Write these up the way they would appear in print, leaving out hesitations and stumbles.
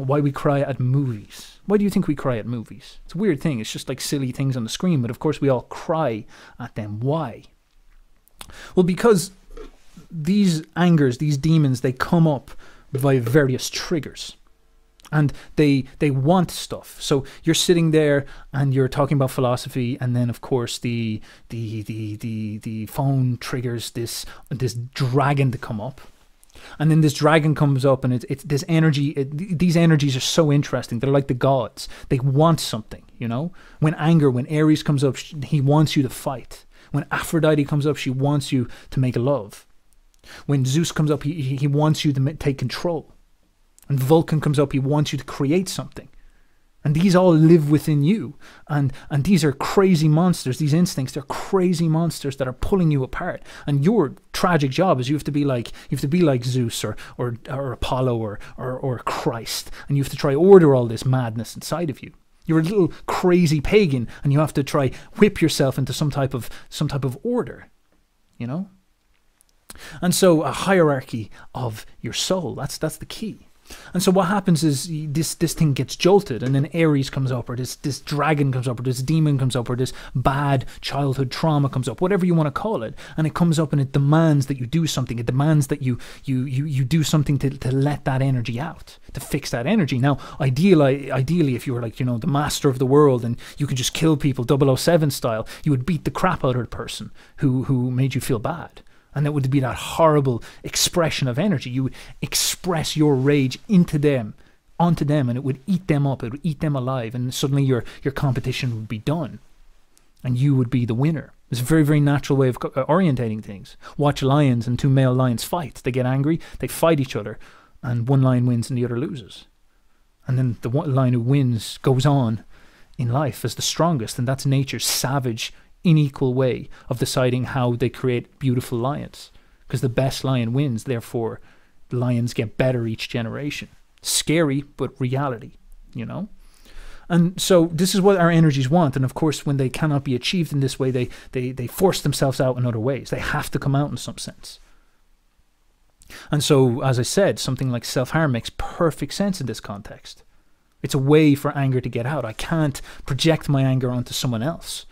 why we cry at movies. Why do you think we cry at movies? It's a weird thing. It's just like silly things on the screen, but of course we all cry at them. Why? Well, because these angers, these demons, they come up by various triggers. And they want stuff. So you're sitting there and you're talking about philosophy, and then of course the phone triggers this dragon to come up. And then this dragon comes up, and it's this energy. These energies are so interesting. They're like the gods. They want something, you know. When Aries comes up, he wants you to fight. When Aphrodite comes up, she wants you to make love. When Zeus comes up, he wants you to take control. And Vulcan comes up, he wants you to create something. And these all live within you. And these are crazy monsters, these instincts, they're crazy monsters that are pulling you apart. And your tragic job is you have to be like Zeus or Apollo or Christ. And you have to try order all this madness inside of you. You're a little crazy pagan, and you have to try whip yourself into some type of order, you know? And so a hierarchy of your soul, that's the key. And so what happens is this thing gets jolted, and then Aries comes up, or this dragon comes up, or this demon comes up, or this bad childhood trauma comes up, whatever you want to call it, and it comes up and it demands that you do something. It demands that you do something to let that energy out, to fix that energy. Now, ideally, if you were like, you know, the master of the world and you could just kill people 007 style, you would beat the crap out of the person who made you feel bad. And that would be that horrible expression of energy. You would express your rage onto them, and it would eat them up. It would eat them alive. And suddenly your competition would be done. And you would be the winner. It's a very, very natural way of orientating things. Watch lions and two male lions fight. They get angry. They fight each other. And one lion wins and the other loses. And then the one lion who wins goes on in life as the strongest. And that's nature's savage, unequal way of deciding how they create beautiful lions, because the best lion wins. Therefore lions get better each generation. Scary, but reality, you know. And so this is what our energies want. And of course, when they cannot be achieved in this way, they force themselves out in other ways. They have to come out in some sense. And so, as I said, something like self-harm makes perfect sense in this context. It's a way for anger to get out. I can't project my anger onto someone else.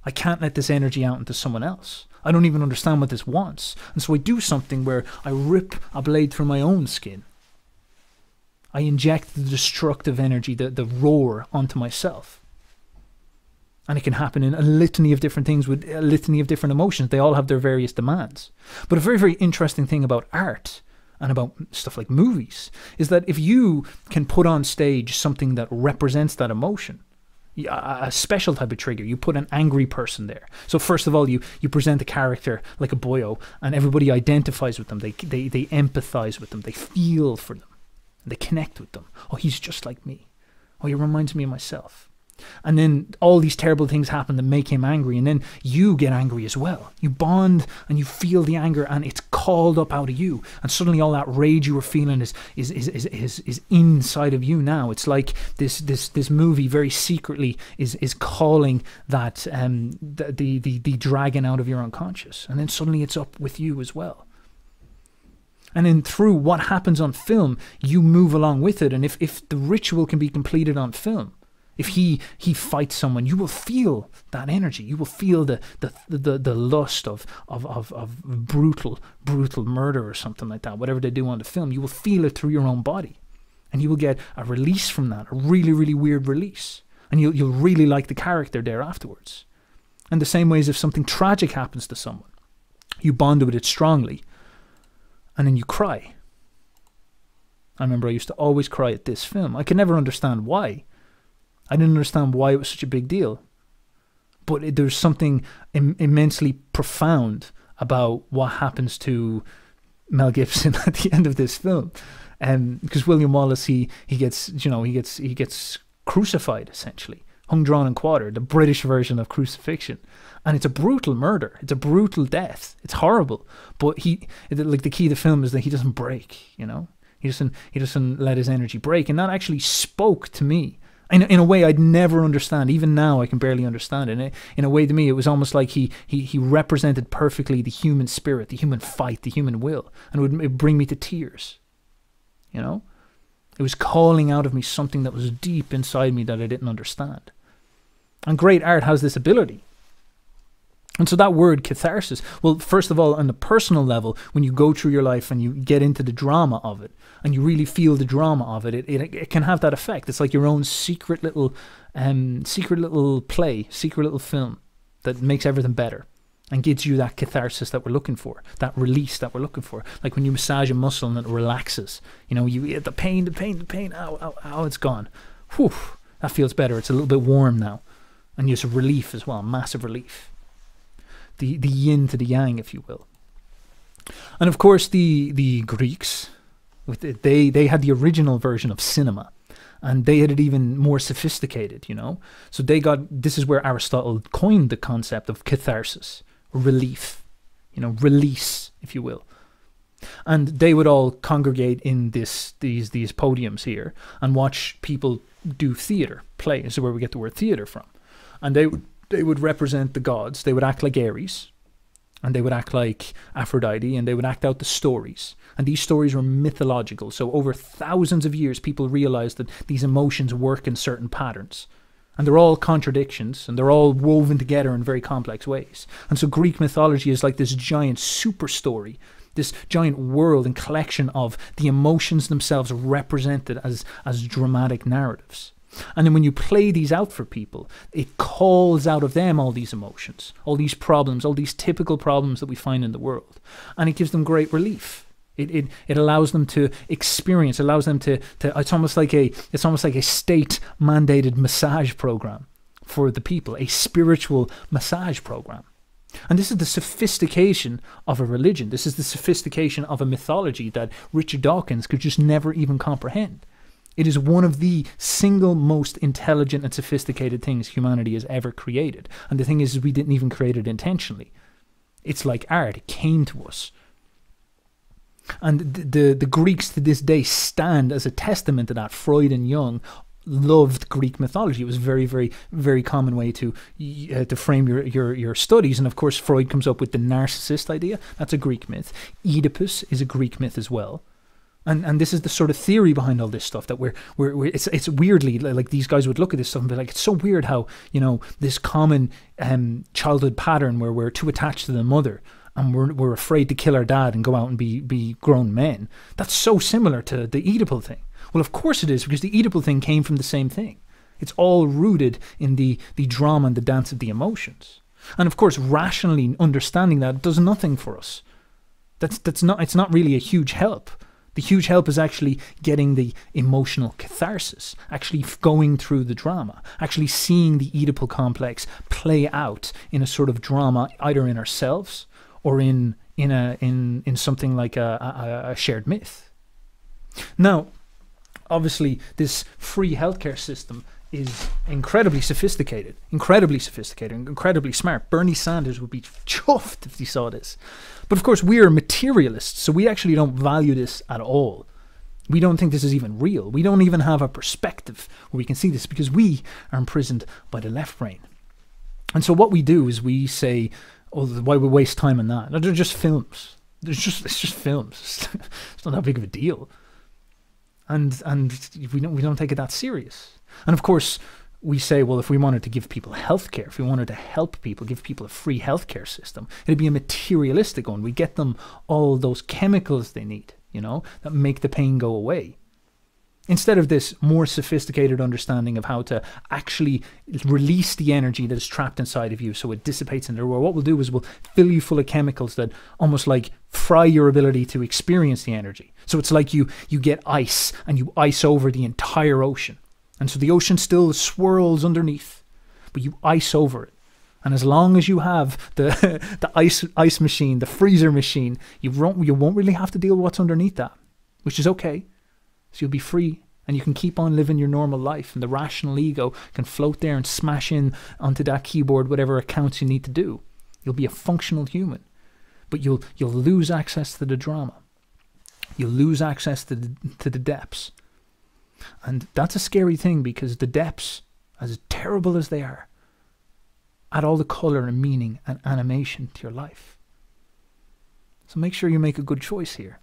I can't let this energy out into someone else. I don't even understand what this wants. And so I do something where I rip a blade through my own skin. I inject the destructive energy, the roar, onto myself. And it can happen in a litany of different things with a litany of different emotions. They all have their various demands. But a very, very interesting thing about art and about stuff like movies is that if you can put on stage something that represents that emotion, a special type of trigger, you put an angry person there. So first of all, you present a character like a boyo, and everybody identifies with them. They empathize with them. They feel for them. They connect with them. Oh, he's just like me. Oh, he reminds me of myself. And then all these terrible things happen that make him angry, and then you get angry as well. You bond and you feel the anger, and it's called up out of you, and suddenly all that rage you were feeling is inside of you now. It's like this movie very secretly is calling that the dragon out of your unconscious, and then suddenly it's up with you as well. And then through what happens on film, you move along with it. And if the ritual can be completed on film, if he fights someone, you will feel that energy. You will feel the lust of brutal murder or something like that. Whatever they do on the film, you will feel it through your own body, and you will get a release from that, a really, really weird release, and you'll really like the character there afterwards. And the same way as if something tragic happens to someone, you bond with it strongly, and then you cry. I remember I used to always cry at this film. I could never understand why. I didn't understand why it was such a big deal. But there's something immensely profound about what happens to Mel Gibson at the end of this film. Because William Wallace, he gets crucified, essentially. Hung, drawn and quartered, the British version of crucifixion. And it's a brutal murder. It's a brutal death. It's horrible. But like the key to the film is that he doesn't break, you know? He doesn't let his energy break. And that actually spoke to me. In a way I'd never understand. Even now I can barely understand it. In a way, to me, it was almost like he represented perfectly the human spirit, the human fight, the human will. And it would bring me to tears. You know? It was calling out of me something that was deep inside me that I didn't understand. And great art has this ability. And so that word catharsis, well, first of all, on the personal level, when you go through your life and you get into the drama of it, and you really feel the drama of it, it can have that effect. It's like your own secret little play, secret little film that makes everything better and gives you that catharsis that we're looking for, that release that we're looking for. Like when you massage a muscle and it relaxes, you know, you the pain, ow, it's gone. Whew, that feels better. It's a little bit warm now. And there's a relief as well, massive relief. The yin to the yang, if you will. And of course the Greeks, they had the original version of cinema, and they had it even more sophisticated, you know. So this is where Aristotle coined the concept of catharsis, relief, you know, release, if you will. And they would all congregate in these podiums here and watch people do theatre, play. This is where we get the word theatre from. And they would represent the gods. They would act like Ares, and they would act like Aphrodite, and they would act out the stories. And these stories were mythological. So over thousands of years, people realized that these emotions work in certain patterns. And they're all contradictions, and they're all woven together in very complex ways. And so Greek mythology is like this giant super story, this giant world and collection of the emotions themselves represented as dramatic narratives. And then when you play these out for people, it calls out of them all these emotions, all these problems, all these typical problems that we find in the world. And it gives them great relief. It allows them to experience, allows them to it's almost like a state mandated massage program for the people, a spiritual massage program. And this is the sophistication of a religion. This is the sophistication of a mythology that Richard Dawkins could just never even comprehend. It is one of the single most intelligent and sophisticated things humanity has ever created. And the thing is we didn't even create it intentionally. It's like art. It came to us. And the Greeks to this day stand as a testament to that. Freud and Jung loved Greek mythology. It was a very, very, very common way to frame your studies. And of course, Freud comes up with the narcissist idea. That's a Greek myth. Oedipus is a Greek myth as well. And this is the sort of theory behind all this stuff that it's weirdly like these guys would look at this stuff and be like, it's so weird how, you know, this common childhood pattern where we're too attached to the mother and we're afraid to kill our dad and go out and be grown men. That's so similar to the Oedipal thing. Well, of course it is, because the Oedipal thing came from the same thing. It's all rooted in the drama and the dance of the emotions. And of course, rationally understanding that does nothing for us. It's not really a huge help. The huge help is actually getting the emotional catharsis, actually going through the drama, actually seeing the Oedipal complex play out in a sort of drama, either in ourselves or in something like a shared myth. Now, obviously, this free healthcare system is incredibly sophisticated, incredibly smart. Bernie Sanders would be chuffed if he saw this. But of course, we are materialists, so we actually don't value this at all. We don't think this is even real. We don't even have a perspective where we can see this, because we are imprisoned by the left brain. And so what we do is we say, oh, why we waste time on that? No, they're just films. It's just films. It's not that big of a deal. And we don't take it that serious. And of course, we say, well, if we wanted to give people healthcare, if we wanted to help people, give people a free healthcare system, it'd be a materialistic one. We get them all those chemicals they need, you know, that make the pain go away. Instead of this more sophisticated understanding of how to actually release the energy that is trapped inside of you so it dissipates in the world, what we'll do is we'll fill you full of chemicals that almost like fry your ability to experience the energy. So it's like you get ice and you ice over the entire ocean. And so the ocean still swirls underneath, but you ice over it. And as long as you have the ice machine, the freezer machine, you won't really have to deal with what's underneath that, which is okay. So you'll be free and you can keep on living your normal life, and the rational ego can float there and smash in onto that keyboard whatever accounts you need to do. You'll be a functional human, but you'll lose access to the drama. You'll lose access to the depths. And that's a scary thing, because the depths, as terrible as they are, add all the color and meaning and animation to your life. So make sure you make a good choice here.